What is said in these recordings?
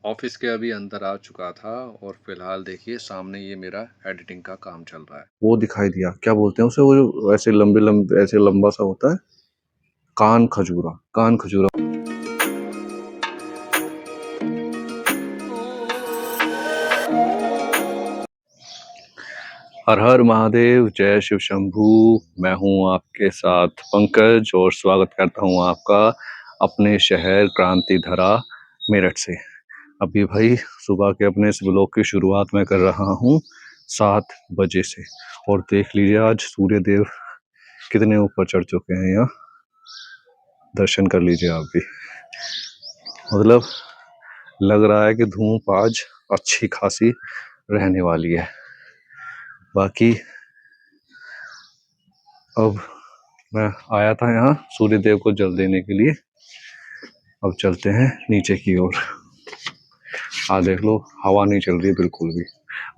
Office के अभी अंदर आ चुका था और फिलहाल देखिए सामने ये मेरा एडिटिंग का काम चल रहा है। वो दिखाई दिया, क्या बोलते हैं उसे, वो जो ऐसे लंबे लंबे ऐसे लंबा सा होता है, कान खजूरा, कान खजूरा। हर हर महादेव, जय शिव शंभू। मैं हूँ आपके साथ पंकज और स्वागत करता हूँ आपका अपने शहर क्रांति धरा मेरठ से। अभी भाई सुबह के अपने इस ब्लॉग की शुरुआत मैं कर रहा हूँ 7 बजे से। और देख लीजिए आज सूर्य देव कितने ऊपर चढ़ चुके हैं, यहाँ दर्शन कर लीजिए आप भी। मतलब लग रहा है कि धूप आज अच्छी खासी रहने वाली है। बाकी अब मैं आया था यहाँ सूर्य देव को जल देने के लिए। अब चलते हैं नीचे की ओर। देख लो हवा नहीं चल रही है बिल्कुल भी,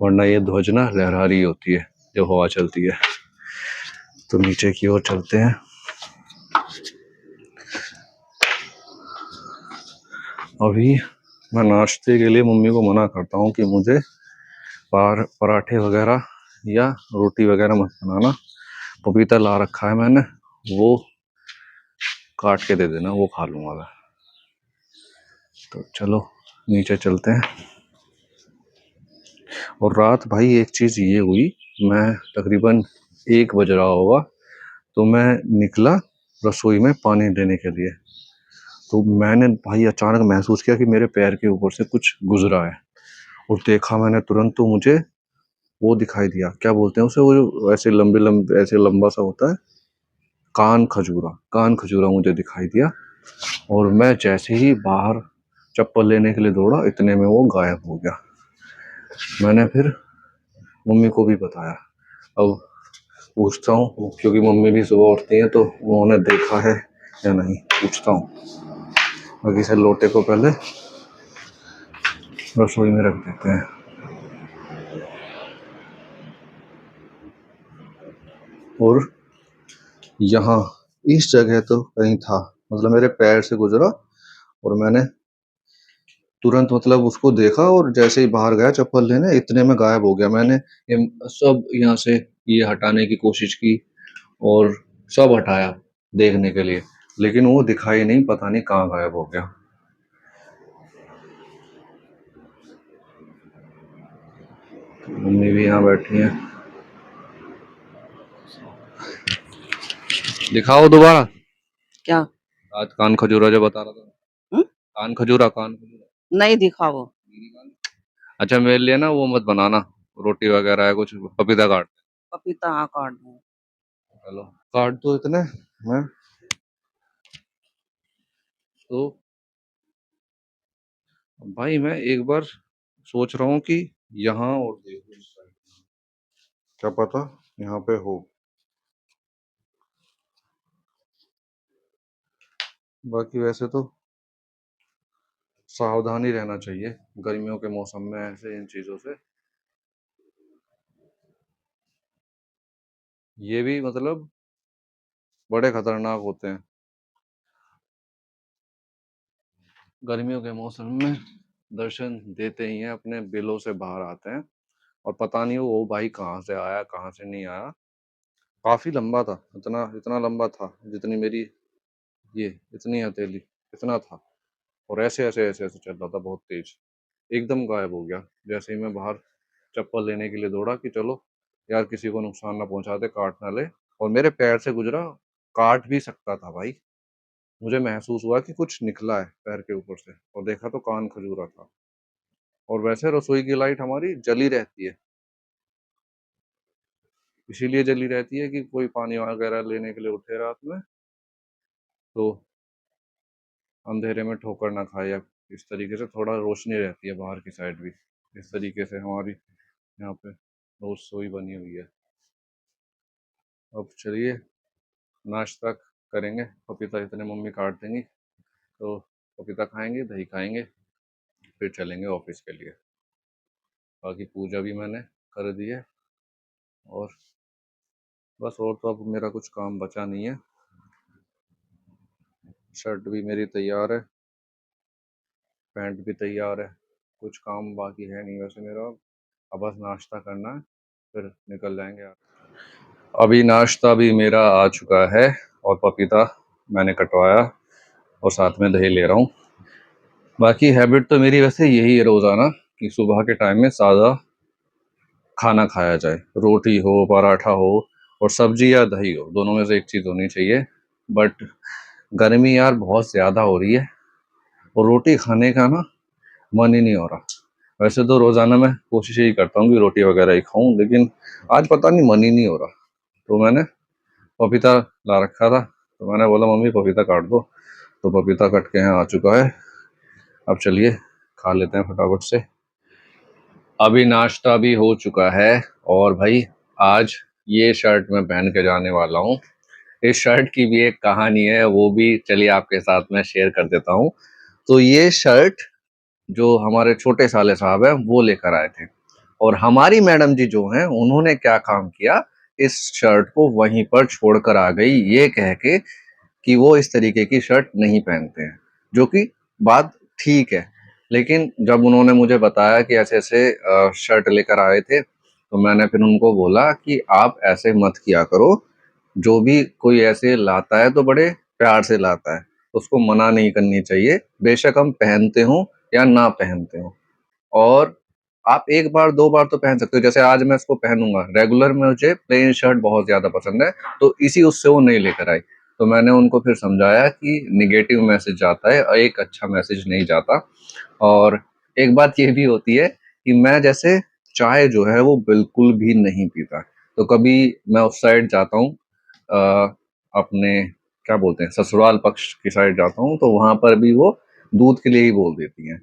वरना ये ध्वज ना लहरा रही होती है जब हवा चलती है। तो नीचे की ओर चलते हैं। अभी मैं नाश्ते के लिए मम्मी को मना करता हूँ कि मुझे पराठे वगैरह या रोटी वगैरह मत बनाना। पपीता ला रखा है मैंने, वो काट के दे देना, वो खा लूंगा मैं। तो चलो नीचे चलते हैं। और रात भाई एक चीज़ ये हुई, मैं तकरीबन 1 बज रहा होगा तो मैं निकला रसोई में पानी देने के लिए। तो मैंने भाई अचानक महसूस किया कि मेरे पैर के ऊपर से कुछ गुजरा है। और देखा मैंने तुरंत, तो मुझे वो दिखाई दिया, क्या बोलते हैं उसे, वो जो ऐसे लंबे लंबे ऐसे लंबा सा होता है, कान खजूरा, कान खजूरा मुझे दिखाई दिया। और मैं जैसे ही बाहर चप्पल लेने के लिए दौड़ा, इतने में वो गायब हो गया। मैंने फिर मम्मी को भी बताया। अब पूछता हूँ, क्योंकि मम्मी भी सुबह उठती हैं तो उन्होंने देखा है या नहीं, पूछता हूँ। बाकी से लोटे को पहले रसोई में रख देते हैं। और यहाँ इस जगह तो कहीं था, मतलब मेरे पैर से गुजरा और मैंने तुरंत मतलब उसको देखा, और जैसे ही बाहर गया चप्पल लेने, इतने में गायब हो गया। मैंने सब यहाँ से ये हटाने की कोशिश की और सब हटाया देखने के लिए, लेकिन वो दिखाई नहीं, पता नहीं कहाँ गायब हो गया। मम्मी भी यहाँ बैठी हैं। दिखाओ दोबारा। क्या? आज कान खजूरा जो बता रहा था। हुँ? कान खजूरा, कान खजूरा। नहीं दिखा वो। अच्छा मेरे लिए ना वो मत बनाना, रोटी वगैरह है कुछ, पपीता काट। पपीता हाँ, काट दूँ। चलो काट दो इतने। मैं तो भाई मैं एक बार सोच रहा हूँ कि यहाँ और देखो इस साइड, क्या पता यहाँ पे हो। बाकी वैसे तो सावधानी रहना चाहिए गर्मियों के मौसम में ऐसे इन चीजों से। ये भी मतलब बड़े खतरनाक होते हैं गर्मियों के मौसम में। दर्शन देते ही हैं, अपने बिलों से बाहर आते हैं और पता नहीं वो भाई कहाँ से आया कहाँ से नहीं आया। काफी लंबा था, इतना इतना लंबा था जितनी मेरी ये इतनी हथेली, इतना था। और ऐसे ऐसे ऐसे ऐसे चल रहा था बहुत तेज, एकदम गायब हो गया। जैसे ही मैं बाहर चप्पल लेने के लिए दौड़ा कि चलो यार किसी को नुकसान ना पहुंचा दे, काट ना ले, और मेरे पैर से गुजरा। काट भी सकता था भाई, मुझे महसूस हुआ कि कुछ निकला है पैर के ऊपर से, और देखा तो कान खजूरा था। और वैसे रसोई की लाइट हमारी जली रहती है, इसीलिए जली रहती है कि कोई पानी वगैरह लेने के लिए उठे रात में तो अंधेरे में ठोकर ना खाए, या इस तरीके से थोड़ा रोशनी रहती है बाहर की साइड भी। इस तरीके से हमारी यहाँ पे रसोई बनी हुई है। अब चलिए नाश्ता करेंगे, पपीता इतने मम्मी काट देंगी तो पपीता खाएंगे, दही खाएंगे, फिर चलेंगे ऑफिस के लिए। बाकी पूजा भी मैंने कर दी है, और बस और तो अब मेरा कुछ काम बचा नहीं है। शर्ट भी मेरी तैयार है, पैंट भी तैयार है, कुछ काम बाकी है नहीं वैसे मेरा, अब बस नाश्ता करना है, फिर निकल जाएंगे। अभी नाश्ता भी मेरा आ चुका है और पपीता मैंने कटवाया और साथ में दही ले रहा हूँ। बाकी हैबिट तो मेरी वैसे यही है रोज़ाना कि सुबह के टाइम में सादा खाना खाया जाए, रोटी हो, पराठा हो और सब्जी या दही हो, दोनों में से एक चीज़ होनी चाहिए। बट गर्मी यार बहुत ज़्यादा हो रही है और रोटी खाने का ना मन ही नहीं हो रहा। वैसे तो रोज़ाना मैं कोशिश यही करता हूँ कि रोटी वगैरह ही खाऊं, लेकिन आज पता नहीं मन ही नहीं हो रहा। तो मैंने पपीता ला रखा था, तो मैंने बोला मम्मी पपीता काट दो, तो पपीता कट के यहाँ आ चुका है। अब चलिए खा लेते हैं फटाफट से। अभी नाश्ता भी हो चुका है और भाई आज ये शर्ट मैं पहन के जाने वाला हूँ। इस शर्ट की भी एक कहानी है, वो भी चलिए आपके साथ मैं शेयर कर देता हूँ। तो ये शर्ट जो हमारे छोटे साले साहब हैं वो लेकर आए थे और हमारी मैडम जी जो हैं उन्होंने क्या काम किया, इस शर्ट को वहीं पर छोड़कर आ गई, ये कह के कि वो इस तरीके की शर्ट नहीं पहनते हैं, जो कि बात ठीक है। लेकिन जब उन्होंने मुझे बताया कि ऐसे-ऐसे शर्ट लेकर आए थे, तो मैंने फिर उनको बोला कि आप ऐसे मत किया करो, जो भी कोई ऐसे लाता है तो बड़े प्यार से लाता है, उसको मना नहीं करनी चाहिए, बेशक हम पहनते हों या ना पहनते हों। और आप 1 बार 2 बार तो पहन सकते हो, जैसे आज मैं इसको पहनूँगा, रेगुलर में मुझे प्लेन शर्ट बहुत ज़्यादा पसंद है, तो इसी उससे वो नहीं लेकर आई। तो मैंने उनको फिर समझाया कि नेगेटिव मैसेज जाता है, एक अच्छा मैसेज नहीं जाता। और एक बात ये भी होती है कि मैं जैसे चाय जो है वो बिल्कुल भी नहीं पीता, तो कभी मैं उस साइड जाता हूँ, अपने क्या बोलते हैं ससुराल पक्ष की साइड जाता हूँ, तो वहाँ पर भी वो दूध के लिए ही बोल देती हैं।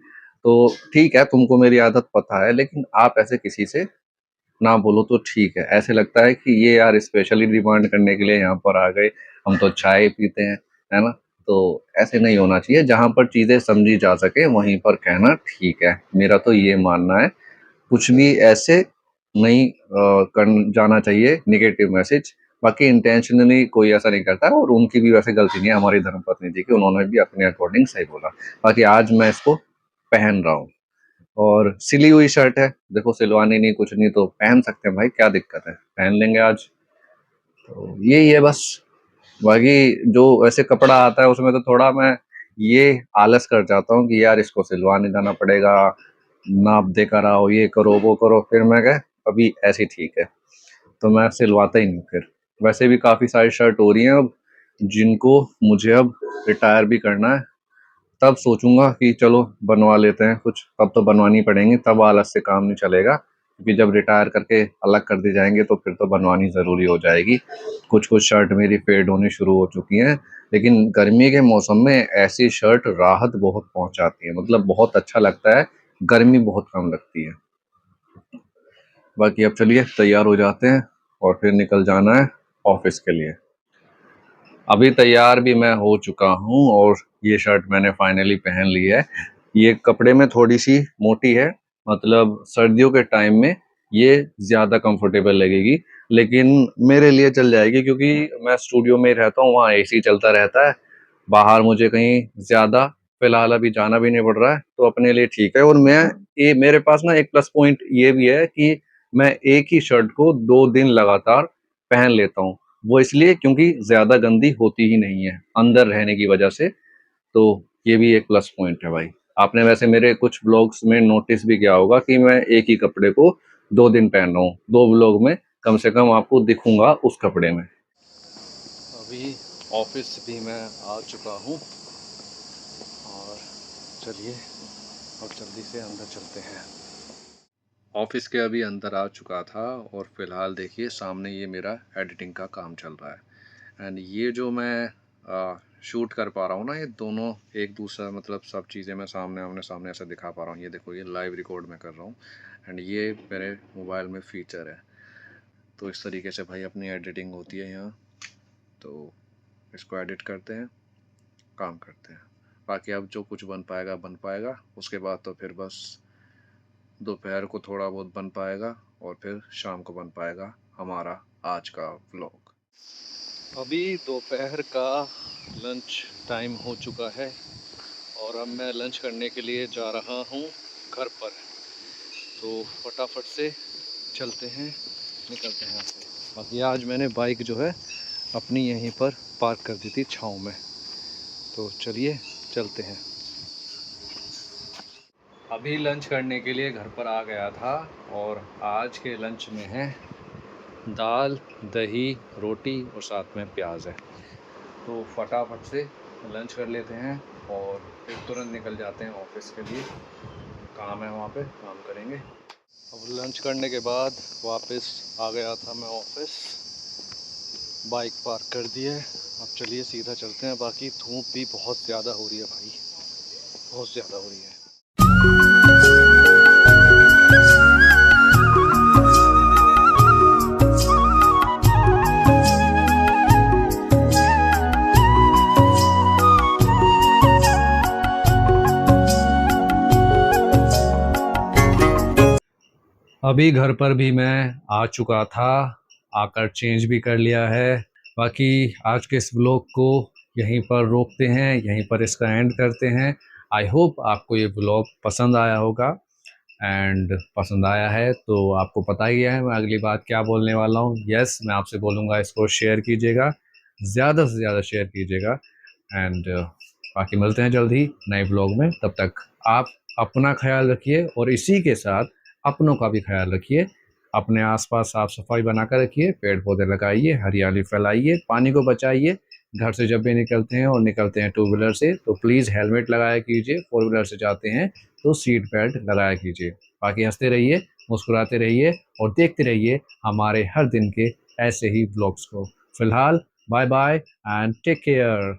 तो ठीक है, तुमको मेरी आदत पता है, लेकिन आप ऐसे किसी से ना बोलो तो ठीक है। ऐसे लगता है कि ये यार स्पेशली डिमांड करने के लिए यहाँ पर आ गए, हम तो चाय पीते हैं, है ना? तो ऐसे नहीं होना चाहिए, जहाँ पर चीज़ें समझी जा सके वहीं पर कहना ठीक है। मेरा तो ये मानना है, कुछ भी ऐसे नहीं कर जाना चाहिए नेगेटिव मैसेज। बाकी इंटेंशनली कोई ऐसा नहीं करता और उनकी भी वैसे गलती नहीं है, हमारी धर्मपत्नी जी की, उन्होंने भी अपने अकॉर्डिंग सही बोला। बाकी आज मैं इसको पहन रहा हूँ और सिली हुई शर्ट है, देखो सिलवानी नहीं कुछ नहीं तो पहन सकते हैं भाई, क्या दिक्कत है, पहन लेंगे आज। तो यही है बस। बाकी जो वैसे कपड़ा आता है उसमें तो थोड़ा मैं ये आलस कर जाता हूँ कि यार इसको सिलवाने जाना पड़ेगा, नाप देकर आओ, ये करो वो करो, फिर मैं कहा अभी ऐसे ही ठीक है, तो मैं सिलवाता ही नहीं फिर। वैसे भी काफ़ी सारी शर्ट हो रही हैं अब, जिनको मुझे अब रिटायर भी करना है, तब सोचूंगा कि चलो बनवा लेते हैं कुछ, तब तो बनवानी पड़ेंगी, तब आलस से काम नहीं चलेगा, क्योंकि जब रिटायर करके अलग कर दी जाएंगे तो फिर तो बनवानी ज़रूरी हो जाएगी। कुछ कुछ शर्ट मेरी फेड होनी शुरू हो चुकी हैं, लेकिन गर्मी के मौसम में ऐसी शर्ट राहत बहुत पहुंचाती है, मतलब बहुत अच्छा लगता है, गर्मी बहुत कम लगती है। बाकी अब चलिए तैयार हो जाते हैं और फिर निकल जाना है ऑफिस के लिए। अभी तैयार भी मैं हो चुका हूँ और ये शर्ट मैंने फाइनली पहन ली है। ये कपड़े में थोड़ी सी मोटी है, मतलब सर्दियों के टाइम में ये ज़्यादा कंफर्टेबल लगेगी, लेकिन मेरे लिए चल जाएगी क्योंकि मैं स्टूडियो में ही रहता हूँ, वहाँ एसी चलता रहता है, बाहर मुझे कहीं ज़्यादा फिलहाल अभी जाना भी नहीं पड़ रहा है, तो अपने लिए ठीक है। और मैं ये मेरे पास ना एक प्लस पॉइंट ये भी है कि मैं एक ही शर्ट को 2 दिन लगातार पहन लेता हूँ, वो इसलिए क्योंकि ज़्यादा गंदी होती ही नहीं है अंदर रहने की वजह से, तो ये भी एक प्लस पॉइंट है भाई। आपने वैसे मेरे कुछ ब्लॉग्स में नोटिस भी किया होगा कि मैं एक ही कपड़े को 2 दिन पहन रहा हूँ, 2 ब्लॉग में कम से कम आपको दिखूंगा उस कपड़े में। अभी ऑफिस भी मैं आ चुका हूँ और चलिए अब जल्दी से अंदर चलते हैं। ऑफिस के अभी अंदर आ चुका था और फिलहाल देखिए सामने ये मेरा एडिटिंग का काम चल रहा है, एंड ये जो मैं शूट कर पा रहा हूँ ना, ये दोनों एक दूसरा मतलब सब चीज़ें मैं सामने आमने सामने ऐसे दिखा पा रहा हूँ। ये देखो ये लाइव रिकॉर्ड मैं कर रहा हूँ एंड ये मेरे मोबाइल में फ़ीचर है। तो इस तरीके से भाई अपनी एडिटिंग होती है यहाँ। तो इसको एडिट करते हैं, काम करते हैं, बाकी अब जो कुछ बन पाएगा, उसके बाद तो फिर बस दोपहर को थोड़ा बहुत बन पाएगा और फिर शाम को बन पाएगा हमारा आज का व्लॉग। अभी दोपहर का लंच टाइम हो चुका है और अब मैं लंच करने के लिए जा रहा हूँ। घर पर। तो फटाफट से चलते हैं, निकलते हैं यहाँ से। बाकी आज मैंने बाइक जो है अपनी यहीं पर पार्क कर दी थी छाँव में। तो चलिए चलते हैं। अभी लंच करने के लिए घर पर आ गया था और आज के लंच में है दाल, दही, रोटी और साथ में प्याज है। तो फटाफट से लंच कर लेते हैं और फिर तुरंत निकल जाते हैं ऑफिस के लिए। काम है वहाँ पे, काम करेंगे। अब लंच करने के बाद वापस आ गया था मैं ऑफिस, बाइक पार्क कर दी है। अब चलिए सीधा चलते हैं। बाकी धूप भी बहुत ज़्यादा हो रही है भाई, बहुत ज़्यादा हो रही है। अभी घर पर भी मैं आ चुका था, आकर चेंज भी कर लिया है। बाकी आज के इस व्लॉग को यहीं पर रोकते हैं, यहीं पर इसका एंड करते हैं। आई होप आपको ये व्लॉग पसंद आया होगा, एंड पसंद आया है तो आपको पता ही है मैं अगली बात क्या बोलने वाला हूँ। यस, मैं आपसे बोलूँगा इसको शेयर कीजिएगा, ज़्यादा से ज़्यादा शेयर कीजिएगा। एंड बाकी मिलते हैं जल्द ही नए व्लॉग में। तब तक आप अपना ख्याल रखिए और इसी के साथ अपनों का भी ख्याल रखिए। अपने आसपास साफ सफाई बनाकर रखिए, पेड़ पौधे लगाइए, हरियाली फैलाइए, पानी को बचाइए। घर से जब भी निकलते हैं और निकलते हैं टू व्हीलर से तो प्लीज़ हेलमेट लगाया कीजिए। फोर व्हीलर से जाते हैं तो सीट बेल्ट लगाया कीजिए। बाकी हंसते रहिए, मुस्कुराते रहिए और देखते रहिए हमारे हर दिन के ऐसे ही ब्लॉग्स को। फिलहाल bye bye and take care.